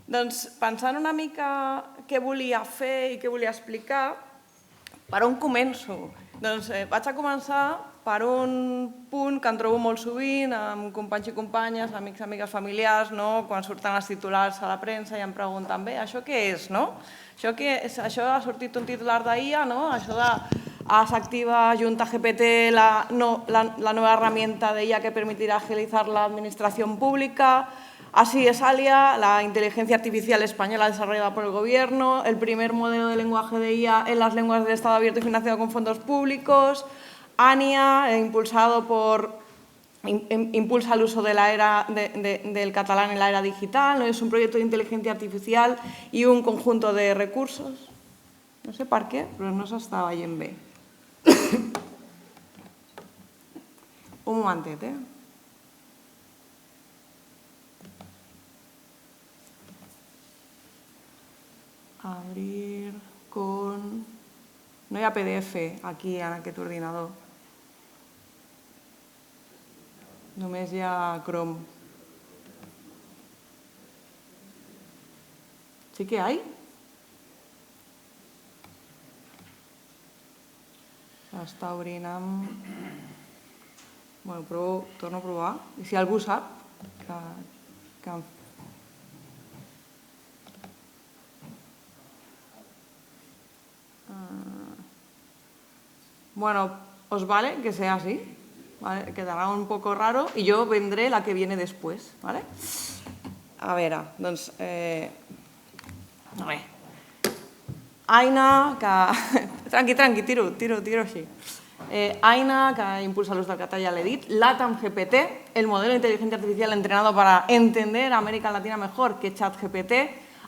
Doncs pensant una mica què volia fer i què volia explicar, per on començo? Doncs vaig a començar per un punt que em trobo molt sovint amb companys i companyes, amics, amigues, familiars, quan surten els titulars a la premsa i em pregunten, bé, això què és? Això ha sortit un titular d'IA, això de s'activa Junta GPT, la nueva herramienta de IA que permitirá agilizar la administración pública. Así es ALIA, la inteligencia artificial española desarrollada por el Gobierno, el primer modelo de lenguaje de IA en las lenguas del Estado abierto y financiado con fondos públicos. ANIA, impulsa el uso de del catalán en la era digital. Es un proyecto de inteligencia artificial y un conjunto de recursos. No sé per què, però no s'està veient bé. Un momentet, Abrir con... No hi ha PDF aquí en aquest ordinador. Només hi ha Chrome. ¿Sí que hay? Està obrint amb... Bueno, torno a provar. I si algú sap que... Bueno, os vale que sea así, ¿vale? Quedará un poco raro y yo vendré la que viene después, ¿vale? A veure, doncs... Aina, que... Tranqui, tiro així. Aina, que impulsa l'ús del català, ja l'he dit. LATAM GPT, el modelo de inteligencia artificial entrenado para entender a América Latina mejor que ChatGPT.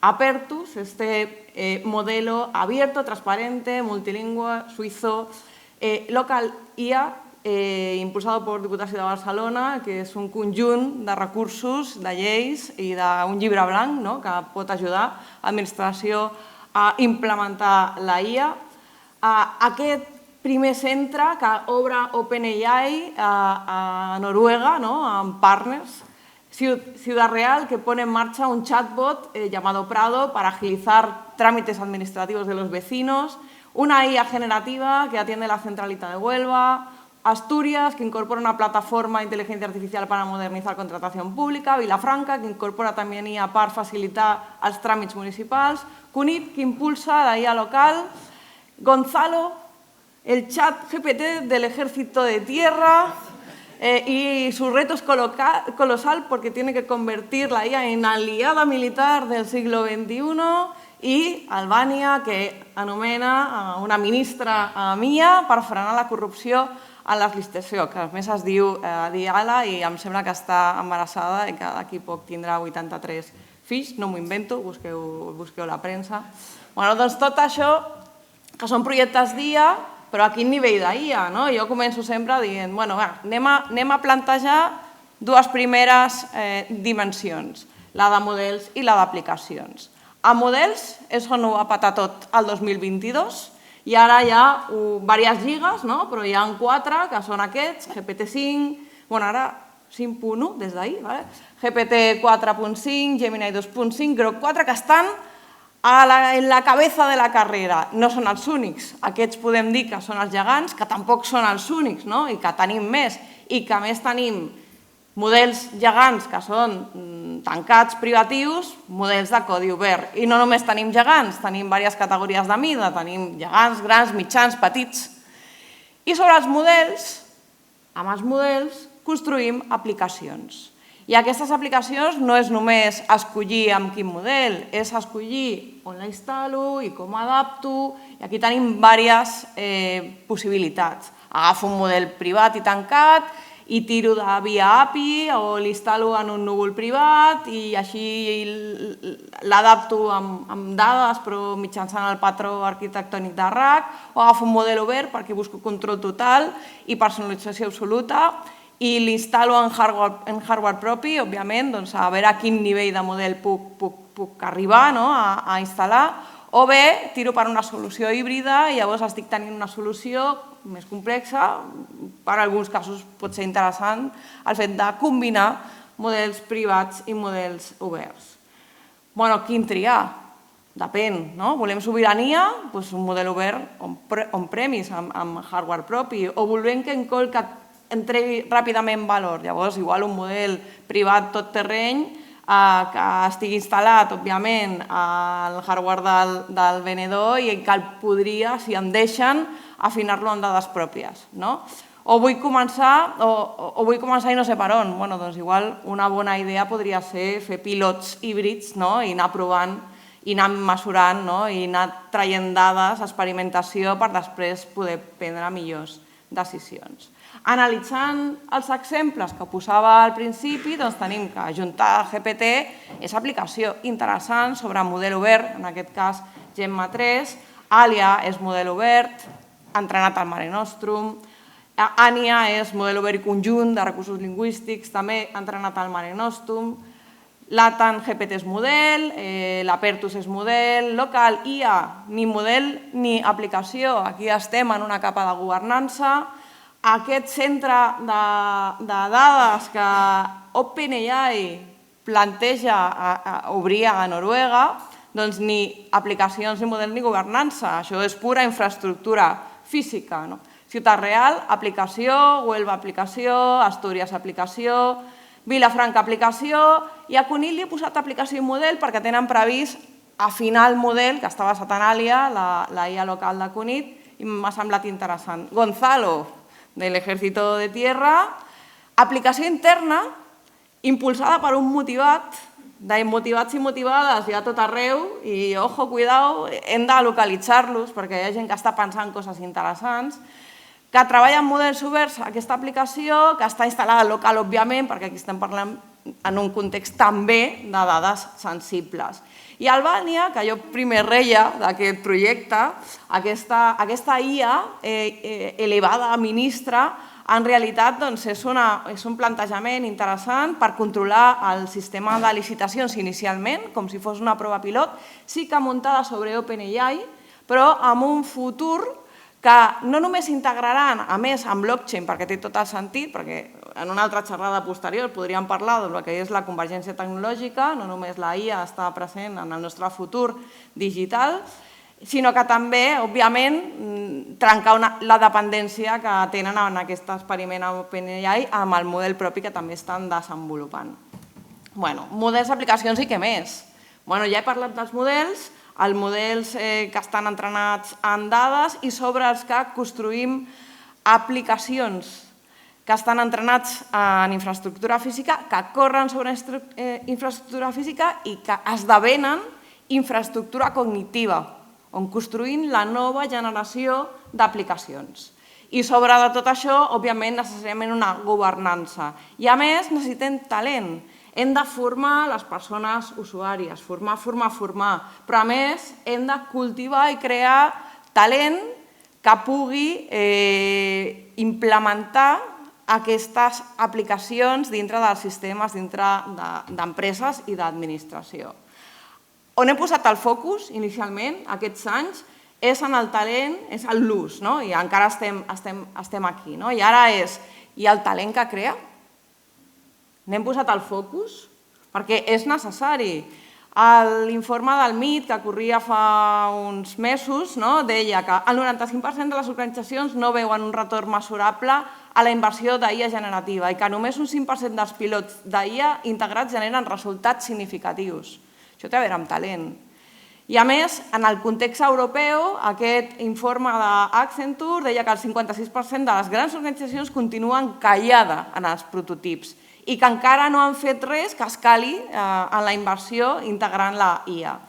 Apertus, este modelo abierto, transparente, multilingüe, suizo. Local IA, impulsado por Diputats de Barcelona, que és un conjunt de recursos, de lleis i d'un llibre blanc que pot ajudar l'administració a implementar la IA. Aquest primer centre que obre OpenAI a Noruega, amb partners, Ciudad Real, que pone en marcha un chatbot llamado Prado para agilizar trámites administrativos de los vecinos, una IA generativa que atiende la centralita de Huelva, Asturias, que incorpora una plataforma de inteligencia artificial para modernizar contratación pública, Vilafranca, que incorpora también IA per facilitar els tràmits municipals, Cunit, que impulsa la IA local, Gonzalo, el chat GPT del Ejército de Tierra, y su reto es colosal porque tiene que convertir la IA en aliada militar del siglo XXI, i Albània, que anomena una ministra mia per frenar la corrupció en la licitació, que a més es diu Diala i em sembla que està embarassada i que d'aquí poc tindrà 83 fills, no m'ho invento, busqueu la premsa. Doncs tot això, que són projectes d'IA, però a quin nivell d'IA? Jo començo sempre dient, anem a plantejar dues primeres dimensions, la de models i la d'aplicacions. A models és on ho va patar tot el 2022 i ara hi ha diverses lligues, però hi ha 4 que són aquests, GPT-5, ara 5.1 des d'ahir, GPT 4.5, Gemini 2.5, Grok 4, que estan en la cabeza de la carrera. No són els únics, aquests podem dir que són els gegants, que tampoc són els únics i que tenim més i que a més tenim models gegants que són tancats privatius, models de codi obert. I no només tenim gegants, tenim diverses categories de mida, tenim gegants, grans, mitjans, petits. I sobre els models, amb els models, construïm aplicacions. I aquestes aplicacions no és només escollir amb quin model, és escollir on la instal·lo i com adapto, i aquí tenim diverses possibilitats. Agafo un model privat i tancat, i tiro de via API o l'instal·lo en un núvol privat i així l'adapto amb dades però mitjançant el patró arquitectònic de RAG, o agafo un model obert perquè busco control total i personalització absoluta i l'instal·lo en hardware propi, òbviament, a veure a quin nivell de model puc arribar a instal·lar, o bé tiro per una solució híbrida i llavors estic tenint una solució més complexa, per alguns casos pot ser interessant el fet de combinar models privats i models oberts. Bueno, quin triar? Depèn, no? Volem sobirania? Doncs un model obert on-premise, amb hardware propi, o volem que entregui ràpidament valor. Llavors, igual un model privat tot terreny que estigui instal·lat, òbviament, al hardware del venedor i que el podria, si em deixen, afinar-lo amb dades pròpies. O vull començar i no sé per on. Doncs igual una bona idea podria ser fer pilots híbrids i anar provant, i anar mesurant, i anar traient dades, experimentació, per després poder prendre millors decisions. Analitzant els exemples que posava al principi, doncs tenim que Junta GPT és aplicació interessant sobre model obert, en aquest cas Gemma 3, Alia és model obert, entrenat al Mare Nostrum, Ania és model obert i conjunt de recursos lingüístics, també entrenat al Mare Nostrum, Latam GPT és model, l'Apertus és model, Local IA ni model ni aplicació, aquí estem en una capa de governança. Aquest centre de dades que OpenAI planteja obrir a Noruega, doncs ni aplicacions, ni model, ni governança. Això és pura infraestructura física. Ciutat Real, aplicació, Huelva, aplicació, Astúries, aplicació, Vilafranca, aplicació, i a Conill li he posat aplicació i model perquè tenen previst afinar el model, que està basat en Alia, la IA local de Conill, i m'ha semblat interessant. Gonzalo, del Ejército de Tierra, aplicació interna impulsada per un motivat, d'immotivats i motivades hi ha tot arreu i, ojo, cuidao, hem de localitzar-los perquè hi ha gent que està pensant coses interessants, que treballa en models oberts aquesta aplicació, que està instal·lada local, òbviament, perquè aquí estem parlant en un context també de dades sensibles. I Albània, que jo primer reia d'aquest projecte, aquesta IA elevada a ministra, en realitat és un plantejament interessant per controlar el sistema de licitacions inicialment, com si fos una prova pilot, sí que muntada sobre OpenAI, però amb un futur que no només integraran, a més, en blockchain, perquè té tot el sentit, perquè en una altra xerrada posterior podríem parlar del que és la convergència tecnològica, no només la IA està present en el nostre futur digital, sinó que també, òbviament, trencar la dependència que tenen en aquest experiment a OpenAI amb el model propi que també estan desenvolupant. Models, aplicacions i què més? Ja he parlat dels models, els models que estan entrenats en dades i sobre els que construïm aplicacions que estan entrenats en infraestructura física, que corren sobre infraestructura física i que esdevenen infraestructura cognitiva, on construïm la nova generació d'aplicacions. I sobre de tot això, òbviament, necessàriament una governança. I a més, necessitem talent. Hem de formar les persones usuàries, formar, però a més hem de cultivar i crear talent que pugui implementar aquestes aplicacions dintre dels sistemes, dintre d'empreses i d'administració. On hem posat el focus inicialment, aquests anys, és en el talent, és en l'ús, i encara estem aquí. I ara és, i el talent que crea? N'hem posat el focus? Perquè és necessari. L'informe del MIT, que corria fa uns mesos, deia que el 95% de les organitzacions no veuen un retorn mesurable a la inversió d'IA generativa i que només un 5% dels pilots d'IA integrats generen resultats significatius. Això té a veure amb talent. I a més, en el context europeu, aquest informe d'Accenture deia que el 56% de les grans organitzacions continuen callades en els prototips i que encara no han fet res que escali en la inversió integrant la IA.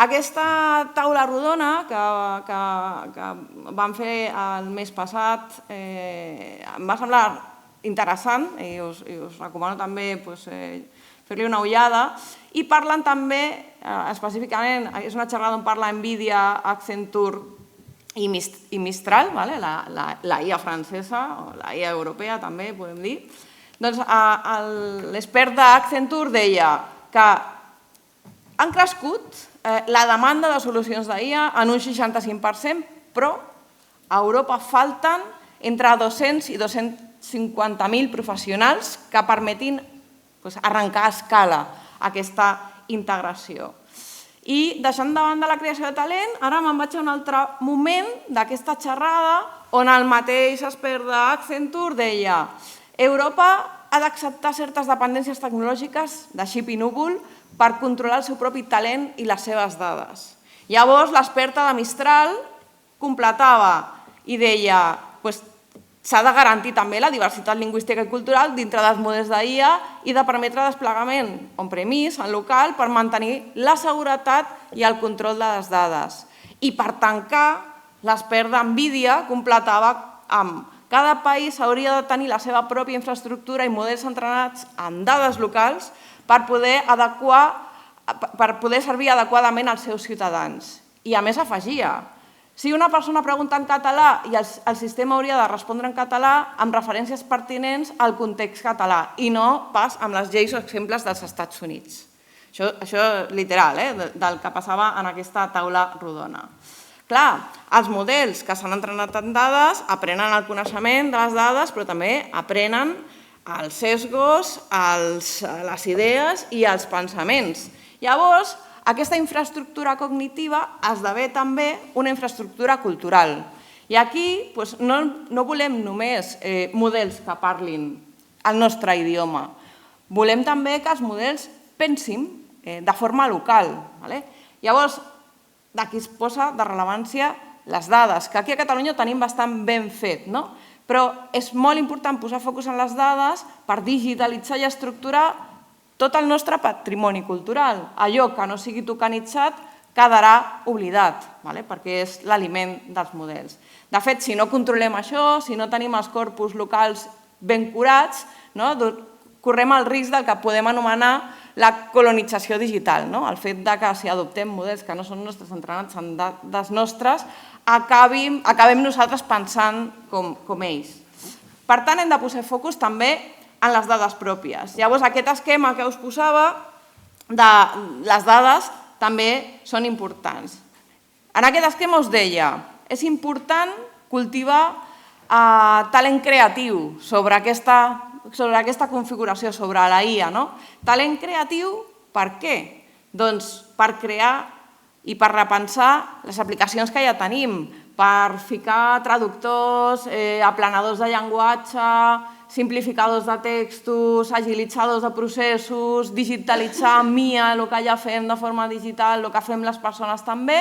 Aquesta taula rodona que vam fer el mes passat em va semblar interessant i us recomano també fer-li una ullada i parlen també, específicament, és una xerrada on parla NVIDIA, Accenture i Mistral, la IA francesa o la IA europea també, podem dir. Doncs l'expert d'Accenture deia que han crescut la demanda de solucions d'IA en un 65%, però a Europa falten entre 200 i 250.000 professionals que permetin arrencar a escala aquesta integració. I deixant de banda la creació de talent, ara me'n vaig a un altre moment d'aquesta xerrada on el mateix expert d'Accenture deia Europa ha d'acceptar certes dependències tecnològiques de xip i núvol per controlar el seu propi talent i les seves dades. Llavors, l'experta de Mistral completava i deia s'ha de garantir també la diversitat lingüística i cultural dintre dels models d'IA i de permetre desplegament on-premise, en local, per mantenir la seguretat i el control de les dades. I per tancar, l'expert d'NVIDIA completava amb cada país hauria de tenir la seva pròpia infraestructura i models entrenats amb dades locals per poder servir adequadament als seus ciutadans. I a més afegia, si una persona pregunta en català i el sistema hauria de respondre en català amb referències pertinents al context català i no pas amb les lleis o exemples dels Estats Units. Això literal, del que passava en aquesta taula rodona. Clar, els models que s'han entrenat en dades aprenen el coneixement de les dades, però també aprenen els sesgos, les idees i els pensaments. Llavors, aquesta infraestructura cognitiva esdevé també una infraestructura cultural. I aquí no volem només models que parlin el nostre idioma. Volem també que els models pensin de forma local. Llavors, d'aquí es posa de rellevància les dades, que aquí a Catalunya ho tenim bastant ben fet, però és molt important posar focus en les dades per digitalitzar i estructurar tot el nostre patrimoni cultural. Allò que no sigui tokenitzat quedarà oblidat, perquè és l'aliment dels models. De fet, si no controlem això, si no tenim els corpus locals ben curats, correm el risc del que podem anomenar la colonització digital. El fet que si adoptem models que no són nostres, entrenats en dades nostres, acabem nosaltres pensant com ells. Per tant, hem de posar focus també en les dades pròpies. Llavors, aquest esquema que us posava de les dades també són importants. En aquest esquema us deia, és important cultivar talent creatiu sobre aquesta configuració, sobre la IA. Talent creatiu, per què? Doncs per crear i per repensar les aplicacions que ja tenim, per ficar traductors, aplanadors de llenguatge, simplificadors de textos, agilitzadors de processos, digitalitzar amb IA el que ja fem de forma digital, el que fem les persones també,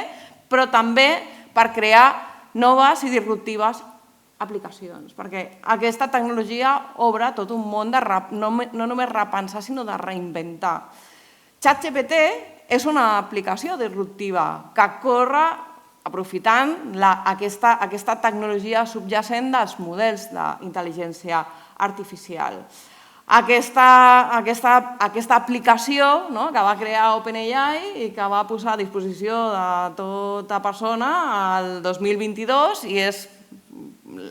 però també per crear noves i disruptives aplicacions, perquè aquesta tecnologia obre tot un món de no només repensar, sinó de reinventar. ChatGPT és una aplicació disruptiva que corre aprofitant aquesta tecnologia subjacent dels models d'intel·ligència artificial. Aquesta aplicació que va crear OpenAI i que va posar a disposició de tota persona el 2022 i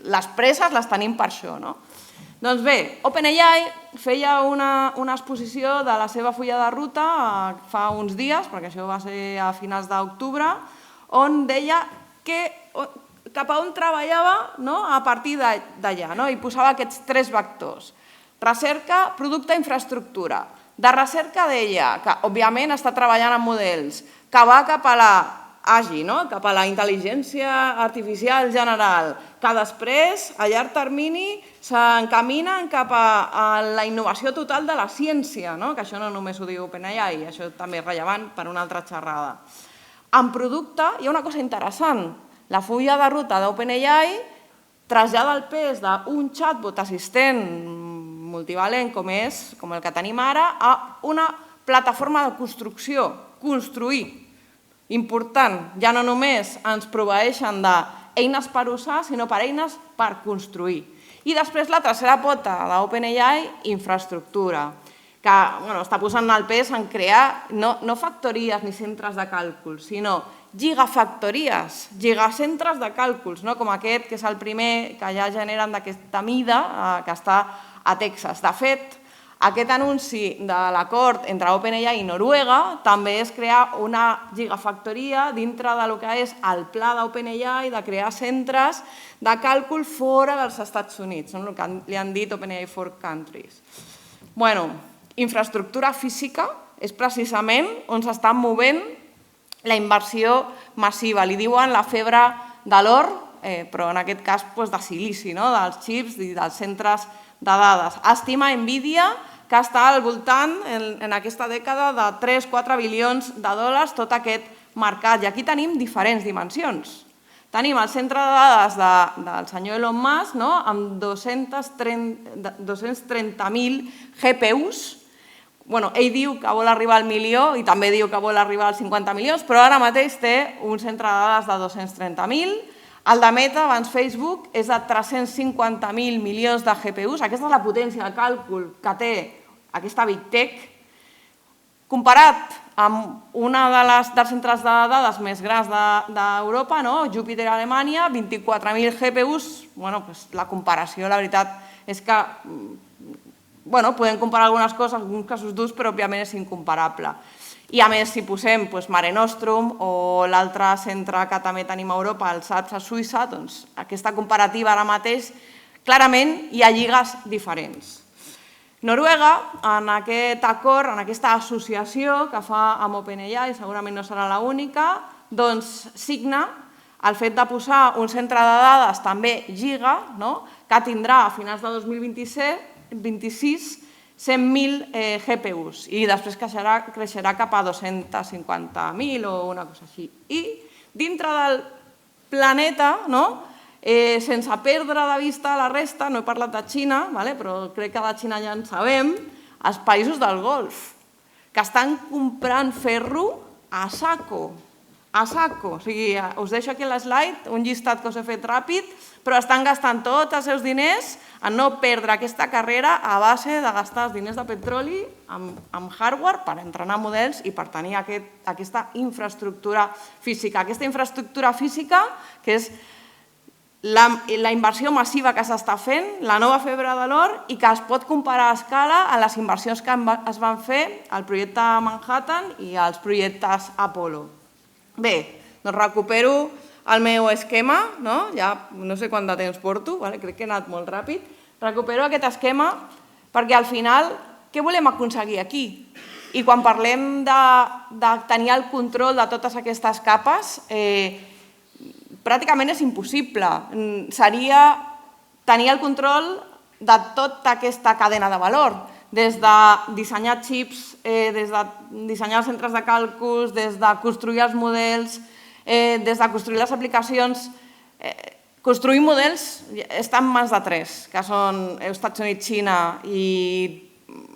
les presses les tenim per això. Doncs bé, OpenAI feia una exposició de la seva fulla de ruta fa uns dies, perquè això va ser a finals d'octubre, on deia cap a on treballava a partir d'allà i posava aquests 3 vectors. Recerca, producte, infraestructura. De recerca deia que, òbviament, està treballant en models, que va cap a la AGI, cap a la intel·ligència artificial general, que després, a llarg termini, s'encaminen cap a la innovació total de la ciència, que això no només ho diu OpenAI, això també és rellevant per una altra xerrada. En producte hi ha una cosa interessant. La fulla de ruta d'OpenAI trasllada el pes d'un chatbot assistent multivalent com el que tenim ara a una plataforma de construcció, construir. Important, ja no només ens proveeixen d'eines per usar, sinó per eines per construir. I després la tercera pota d'OpenAI, infraestructura, que està posant el pes en crear no factories ni centres de càlcul, sinó gigafactories, gigacentres de càlculs, com aquest, que és el primer que ja generen d'aquesta mida, que està a Texas. De fet, aquest anunci de l'acord entre OpenAI i Noruega també és crear una gigafactoria dintre del que és el pla d'OpenAI de crear centres de càlcul fora dels Estats Units, el que li han dit OpenAI for Countries. Infraestructura física és precisament on s'estan movent la inversió massiva. Li diuen la febre de l'or, però en aquest cas de silici, dels xips i dels centres de dades. Estima Nvidia que està al voltant, en aquesta dècada, de 3-4 bilions de dòlars tot aquest mercat. I aquí tenim diferents dimensions. Tenim el centre de dades del senyor Elon Musk amb 230.000 GPUs. Ell diu que vol arribar al milió i també diu que vol arribar als 50 milions, però ara mateix té un centre de dades de 230.000. El de Meta, abans Facebook, és de 350.000 milions de GPUs. Aquesta és la potència de càlcul que té aquesta Big Tech. Comparat amb una dels centres de dades més grans d'Europa, Júpiter, Alemanya, 24.000 GPUs. La comparació, la veritat, és que podem comparar algunes coses, alguns casos durs, però òbviament és incomparable. I a més, si posem Mare Nostrum o l'altre centre que també tenim a Europa, el SAPS a Suïssa, doncs aquesta comparativa ara mateix, clarament hi ha lligues diferents. Noruega, en aquest acord, en aquesta associació que fa amb OpenAI, segurament no serà l'única, doncs signa el fet de posar un centre de dades també Giga, que tindrà a finals de 2026 100.000 GPUs i després creixerà cap a 250.000 o una cosa així. I dintre del planeta, sense perdre de vista la resta, no he parlat de Xina, però crec que de Xina ja en sabem, els països del Golf, que estan comprant ferro a saco. A saco. O sigui, us deixo aquí l'slide, un llistat que us he fet ràpid, però estan gastant tots els seus diners en no perdre aquesta carrera a base de gastar els diners de petroli amb hardware per entrenar models i per tenir aquesta infraestructura física. Aquesta infraestructura física, que és la inversió massiva que s'està fent, la nova febre de l'or i que es pot comparar a escala a les inversions que es van fer al projecte Manhattan i als projectes Apollo. Bé, doncs recupero el meu esquema, ja no sé quant de temps porto, crec que he anat molt ràpid. Recupero aquest esquema perquè al final què volem aconseguir aquí? I quan parlem de tenir el control de totes aquestes capes, pràcticament és impossible. Seria tenir el control de tota aquesta cadena de valor, des de dissenyar xips, des de dissenyar els centres de càlculs, des de construir els models, des de construir les aplicacions. Construir models està en mans de tres, que són Estats Units, Xina i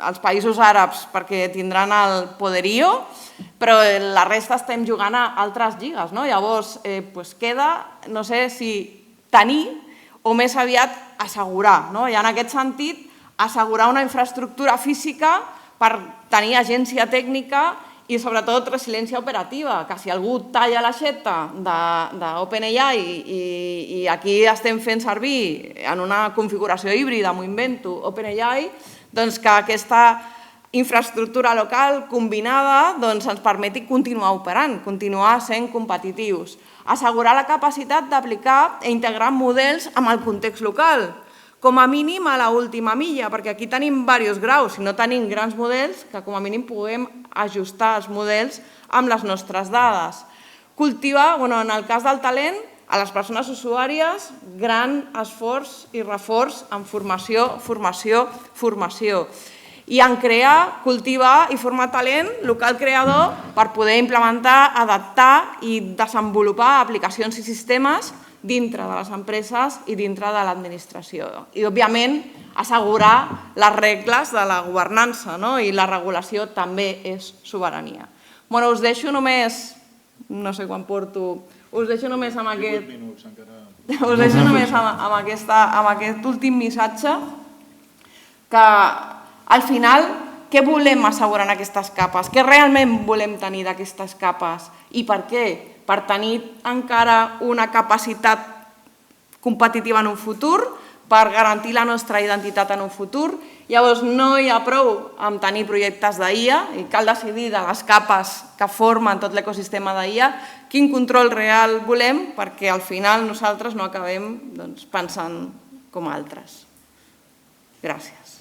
els països àrabs, perquè tindran el poderío, però la resta estem jugant a altres lligues. Llavors, queda, no sé si tenir o més aviat assegurar. I en aquest sentit, assegurar una infraestructura física per tenir agència tècnica i sobretot resiliència operativa, que si algú talla l'aixeta d'OpenAI i aquí estem fent servir en una configuració híbrida, m'ho invento, OpenAI, doncs que aquesta infraestructura local combinada ens permeti continuar operant, continuar sent competitius. Assegurar la capacitat d'aplicar i integrar models amb el context local, com a mínim a l'última milla, perquè aquí tenim diversos graus, si no tenim grans models, que com a mínim puguem ajustar els models amb les nostres dades. Cultivar, en el cas del talent, a les persones usuàries, gran esforç i reforç en formació, formació, formació. I en crear, cultivar i formar talent local creador per poder implementar, adaptar i desenvolupar aplicacions i sistemes dintre de les empreses i dintre de l'administració. I, òbviament, assegurar les regles de la governança i la regulació també és sobirania. Us deixo només, no sé quan porto, us deixo només amb aquest... 8 minuts encara. Us deixo només amb aquest últim missatge que, al final, què volem assegurar en aquestes capes? Què realment volem tenir d'aquestes capes? I per què? Per tenir encara una capacitat competitiva en un futur, per garantir la nostra identitat en un futur. Llavors, no hi ha prou amb tenir projectes d'IA i cal decidir de les capes que formen tot l'ecosistema d'IA quin control real volem perquè al final nosaltres no acabem pensant com altres. Gràcies.